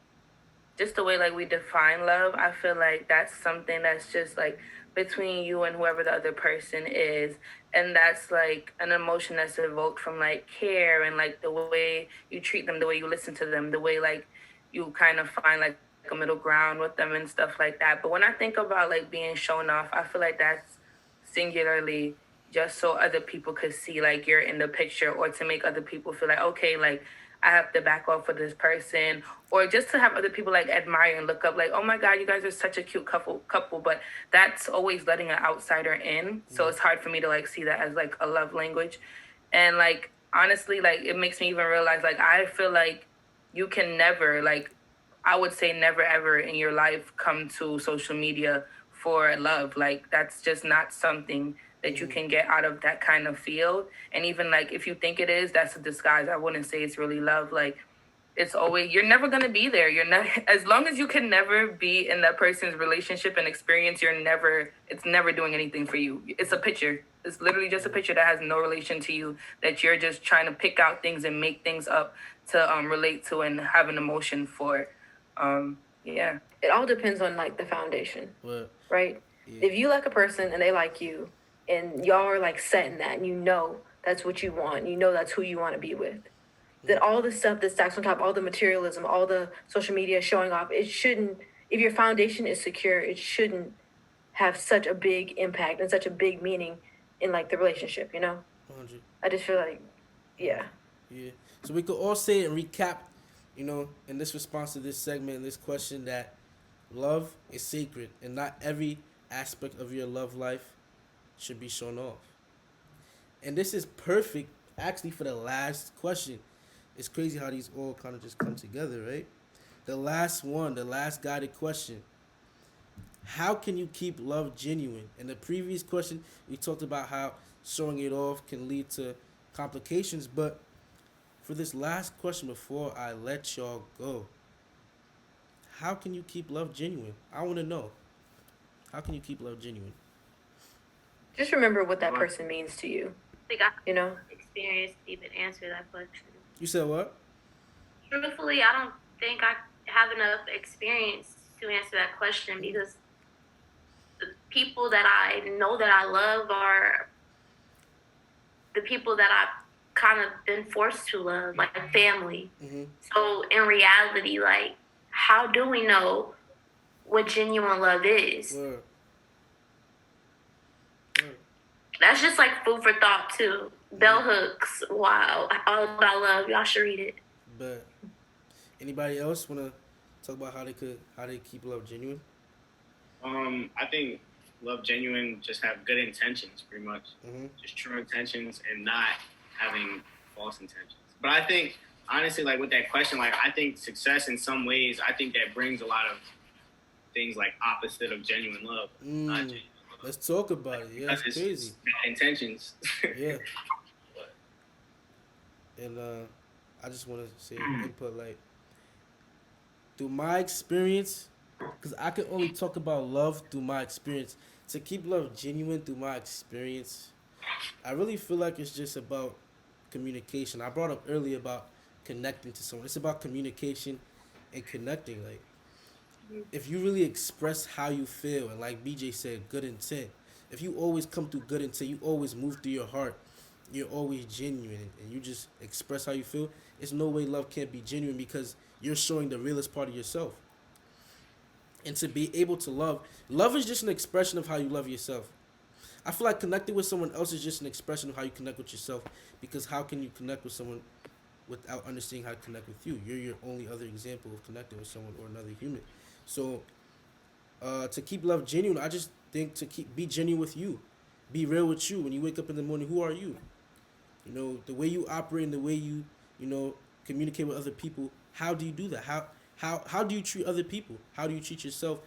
just the way like we define love, I feel like that's something that's just like between you and whoever the other person is. And that's like an emotion that's evoked from like care and like the way you treat them, the way you listen to them, the way like you kind of find like a middle ground with them and stuff like that. But when I think about like being shown off, I feel like that's singularly just so other people could see like you're in the picture or to make other people feel like, okay, like I have to back off for this person, or just to have other people like admire and look up, like, oh my God, you guys are such a cute couple. But that's always letting an outsider in, so it's hard for me to like see that as like a love language, and like honestly, like it makes me even realize like I feel like you can never like I would say never ever in your life come to social media for love. Like that's just not something that you can get out of that kind of field. And even like if you think it is, that's a disguise. I wouldn't say it's really love. Like it's always you're never gonna be there. You're not as long as you can never be in that person's relationship and experience, it's never doing anything for you. It's a picture. It's literally just a picture that has no relation to you, that you're just trying to pick out things and make things up to relate to and have an emotion for. Yeah. It all depends on like the foundation, But right? yeah. If you like a person and they like you, and y'all are like set in that, and that's what you want, that's who you want to be with, then all the stuff that stacks on top, all the materialism, all the social media showing off, it shouldn't. If your foundation is secure, it shouldn't have such a big impact and such a big meaning in like the relationship. 100. I just feel like, yeah. Yeah. So we could all say and recap, in this response to this segment and this question, that love is sacred and not every aspect of your love life should be shown off. And this is perfect actually for the last question. It's crazy how these all kind of just come together, right? The last one, the last guided question. How can you keep love genuine? In the previous question, we talked about how showing it off can lead to complications, but for this last question before I let y'all go, how can you keep love genuine? I want to know. How can you keep love genuine? Just remember what that person means to you. I think I You know? experience to even answer that question. You said what? Truthfully, I don't think I have enough experience to answer that question because the people that I know that I love are the people that I've kind of been forced to love, like family. Mm-hmm. So in reality, like, how do we know what genuine love is? Word. Word. That's just like food for thought too. Bell hooks. Wow. All about love. Y'all should read it. But anybody else wanna talk about how they keep love genuine? I think love genuine just have good intentions, pretty much. Just true intentions and not having false intentions. But I think honestly, like with that question, like I think success in some ways, I think that brings a lot of things like opposite of genuine love, not genuine love, Let's talk about it. Yeah, because it's it's crazy. bad intentions. Yeah, and I just want to say input like through my experience, because I can only talk about love through my experience. To keep love genuine through my experience, I really feel like it's just about communication. I brought up earlier about connecting to someone. It's about communication and connecting. Like if you really express how you feel, and like BJ said, good intent. If you always come through good intent, you always move through your heart. You're always genuine, and you just express how you feel. It's no way love can't be genuine because you're showing the realest part of yourself. And to be able to love is just an expression of how you love yourself. I feel like connecting with someone else is just an expression of how you connect with yourself. Because how can you connect with someone without understanding how to connect with you? You're your only other example of connecting with someone or another human. So to keep love genuine, I just think to keep be genuine with you, be real with you. When you wake up in the morning, who are you? You know the way you operate and the way you know communicate with other people. How do you do that? How do you treat other people? How do you treat yourself?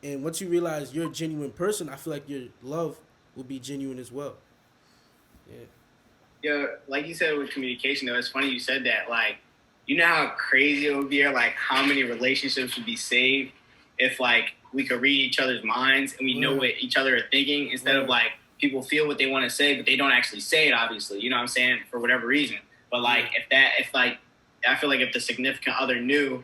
And once you realize you're a genuine person, I feel like your love will be genuine as well. Yeah. Yeah, like you said with communication, though, it's funny you said that. Like, you know how crazy it would be, or like how many relationships would be saved if like we could read each other's minds and we know what each other are thinking instead of like people feel what they want to say, but they don't actually say it. Obviously, you know what I'm saying, for whatever reason. But like if like I feel like if the significant other knew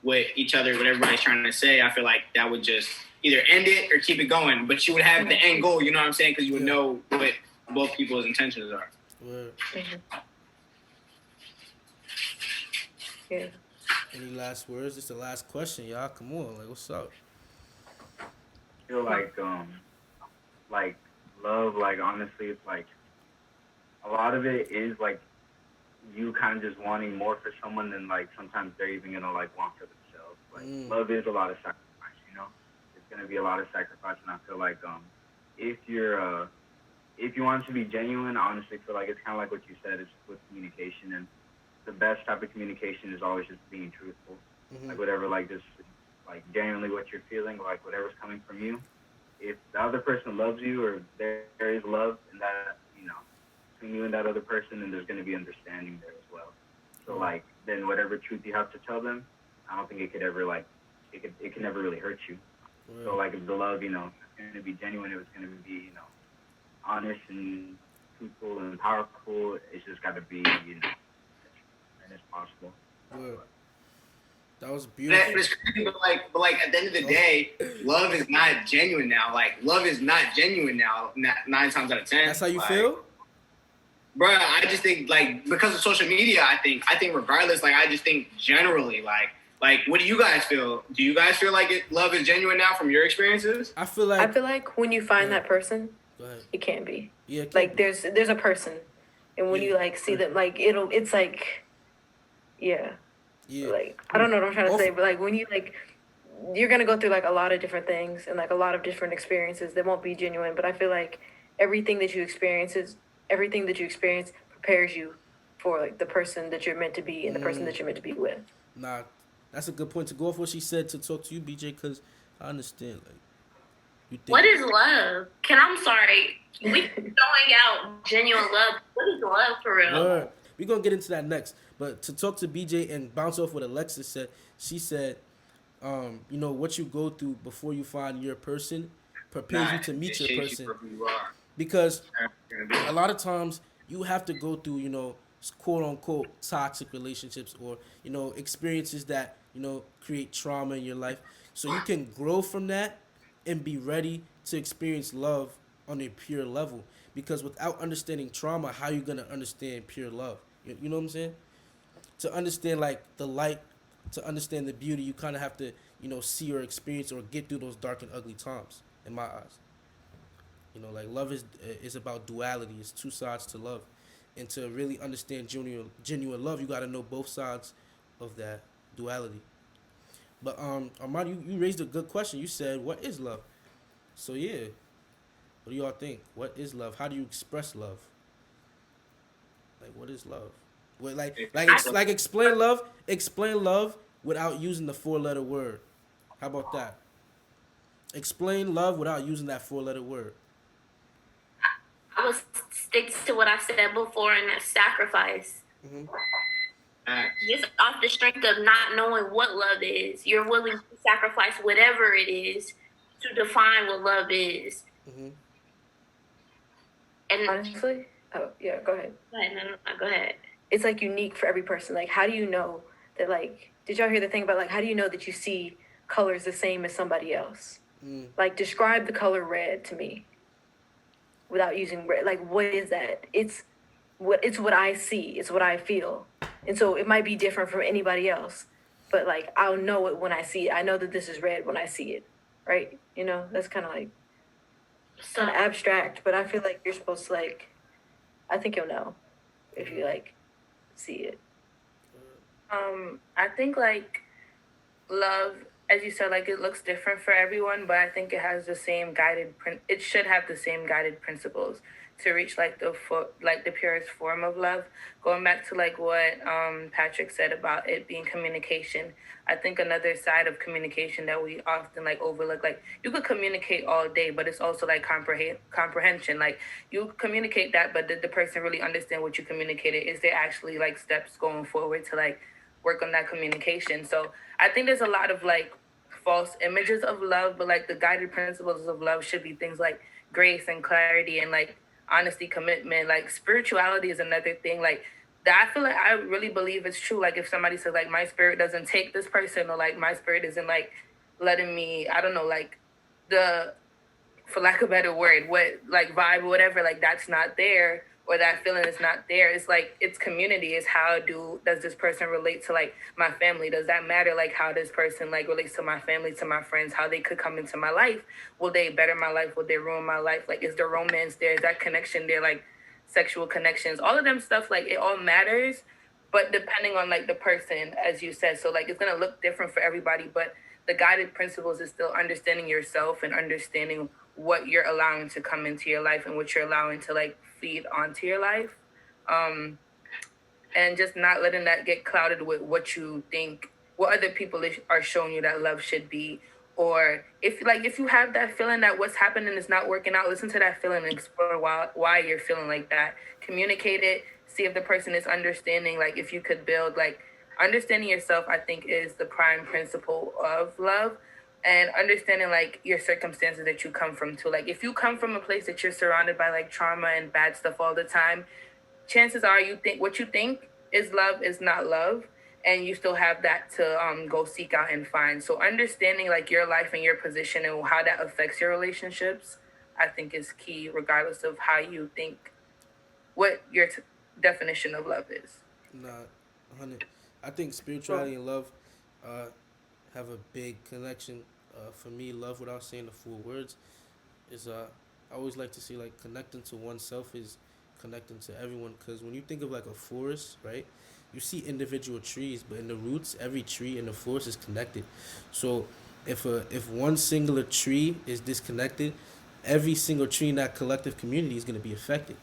what each other, what everybody's trying to say, I feel like that would just either end it or keep it going. But you would have the end goal, you know what I'm saying, because you would know what both people's intentions are. Word. Yeah. Any last words? It's the last question, y'all. Come on, like what's up? I feel like love, like honestly, it's like a lot of it is like you kind of just wanting more for someone than like sometimes they're even gonna like want for themselves. Like love is a lot of sacrifice, you know. It's gonna be a lot of sacrifice, and I feel like if you're if you want to be genuine, I honestly feel like it's kind of like what you said. It's with communication, and the best type of communication is always just being truthful. Like whatever, like just like genuinely what you're feeling, like whatever's coming from you. If the other person loves you, or there is love in that, you know, between you and that other person, then there's going to be understanding there as well. So like then whatever truth you have to tell them, I don't think it could ever like it can never really hurt you. So like if the love, you know, is going to be genuine, it was going to be, you know, honest and truthful and powerful. It's just got to be, you know, and it's possible. That was beautiful. But it's crazy, but like at the end of the day, love is not genuine now. Like love is not genuine now. 9 times out of 10. That's how you like, feel, bro. I just think like because of social media, I think regardless, like I just think generally, like what do you guys feel? Do you guys feel like love is genuine now from your experiences? I feel like when you find that person, it can be. Yeah, like there's a person, and when you like see them, like it's like, yeah. Like I don't know what I'm trying to say, but like when you like, you're gonna go through like a lot of different things and like a lot of different experiences that won't be genuine. But I feel like everything that you experience prepares you for like the person that you're meant to be and the person that you're meant to be with. Nah, that's a good point to go off what she said to talk to you, BJ, because I understand. Like, you think what is love? I'm sorry, we throwing out genuine love. What is love for real? We're gonna get into that next. But to talk to BJ and bounce off what Alexis said, she said, you know, what you go through before you find your person prepares you to meet your person. Because a lot of times you have to go through, you know, quote unquote toxic relationships or, you know, experiences that, you know, create trauma in your life. So you can grow from that and be ready to experience love on a pure level. Because without understanding trauma, how are you gonna understand pure love? You know what I'm saying? To understand like the light, to understand the beauty, you kind of have to, you know, see or experience or get through those dark and ugly times. In my eyes, you know, like love is about duality. It's two sides to love, and to really understand genuine love, you got to know both sides of that duality. But Armand, you raised a good question. You said, "What is love?" So yeah, what do y'all think? What is love? How do you express love? Like, what is love? What, like explain love. Explain love without using the four-letter word. How about that? Explain love without using that four-letter word. I would stick to what I said before, and that's sacrifice. Mm-hmm. Just off the strength of not knowing what love is, you're willing to sacrifice whatever it is to define what love is. Mm-hmm. And Honestly, oh yeah, go ahead. go ahead. It's like unique for every person. Like, how do you know that? Like, did y'all hear the thing about like how do you know that you see colors the same as somebody else? Like, describe the color red to me without using red. Like, what is that? It's what I see. It's what I feel, and so it might be different from anybody else, but like I'll know it when I see it. I know that this is red when I see it, right? You know, that's kind of like So kind of abstract, but I feel like you're supposed to like. I think you'll know if you like see it. I think like love, as you said, like it looks different for everyone, but I think it has the same it should have the same guided principles to reach like like the purest form of love. Going back to like what Patrick said about it being communication, I think another side of communication that we often like overlook, like you could communicate all day, but it's also like comprehension. Like you communicate that, but did the person really understand what you communicated? Is there actually like steps going forward to like work on that communication? So I think there's a lot of like false images of love, but like the guided principles of love should be things like grace and clarity and like honesty, commitment. Like spirituality is another thing. Like that, I feel like I really believe it's true. Like if somebody says like my spirit doesn't take this person, or like my spirit isn't like letting me, I don't know, like the, for lack of a better word, what like vibe or whatever, like that's not there, or that feeling is not there. It's like it's community. Is how does this person relate to like my family? Does that matter? Like how this person like relates to my family, to my friends, how they could come into my life? Will they better my life? Will they ruin my life? Like is there romance there? Is that connection there? Like sexual connections, all of them stuff, like it all matters, but depending on like the person, as you said. So like it's gonna look different for everybody, but the guided principles is still understanding yourself and understanding what you're allowing to come into your life and what you're allowing to like feed onto your life. And just not letting that get clouded with what you think, what other people are showing you that love should be. Or if you have that feeling that what's happening is not working out, listen to that feeling and explore why you're feeling like that. Communicate it, see if the person is understanding. Like if you could build like understanding yourself, I think is the prime principle of love. And understanding like your circumstances that you come from too. Like if you come from a place that you're surrounded by like trauma and bad stuff all the time, chances are you think what you think is love is not love, and you still have that to go seek out and find. So understanding like your life and your position and how that affects your relationships, I think is key, regardless of how you think what your definition of love is. Nah, 100. I think spirituality and love uh, have a big connection. For me, love without saying the full words is I always like to say like connecting to oneself is connecting to everyone, because when you think of like a forest, right, you see individual trees, but in the roots every tree in the forest is connected. So if one singular tree is disconnected, every single tree in that collective community is going to be affected.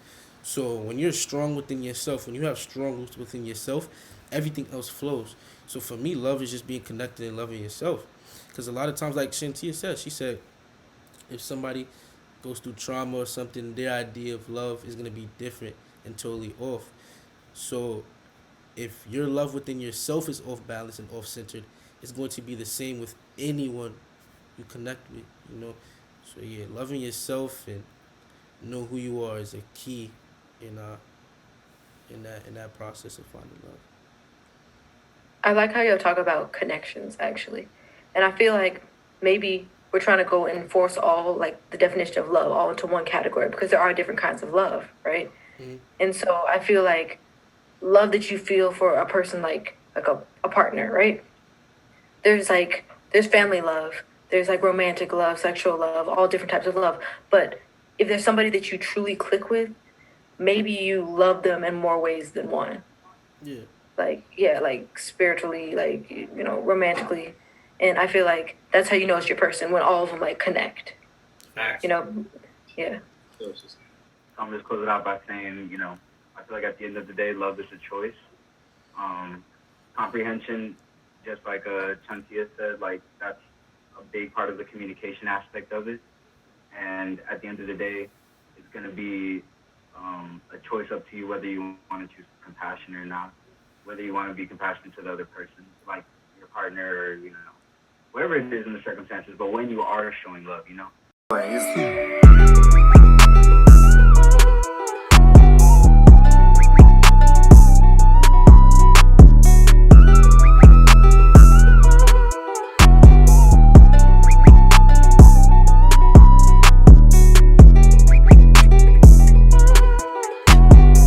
So when you're strong within yourself, when you have strong roots within yourself, everything else flows. So for me, love is just being connected and loving yourself. Because a lot of times, like Shantia said, she said, if somebody goes through trauma or something, their idea of love is going to be different and totally off. So if your love within yourself is off balance and off centered, it's going to be the same with anyone you connect with, you know. So yeah, loving yourself and know who you are is a key in that process of finding love. I like how y'all talk about connections actually, and I feel like maybe we're trying to go and force all like the definition of love all into one category because there are different kinds of love, right? Mm-hmm. And so I feel like love that you feel for a person like a partner, right? There's family love, there's like romantic love, sexual love, all different types of love. But if there's somebody that you truly click with, maybe you love them in more ways than one. Yeah. Like yeah, like spiritually, like romantically. And I feel like that's how you know it's your person, when all of them like connect. Facts. You know, yeah. So I'm just close it out by saying, I feel like at the end of the day, love is a choice. Comprehension, just like Chantia said, like that's a big part of the communication aspect of it. And at the end of the day, it's going to be a choice up to you whether you want to choose compassion or not, whether you want to be compassionate to the other person, like your partner or, whatever it is in the circumstances. But when you are showing love, Crazy.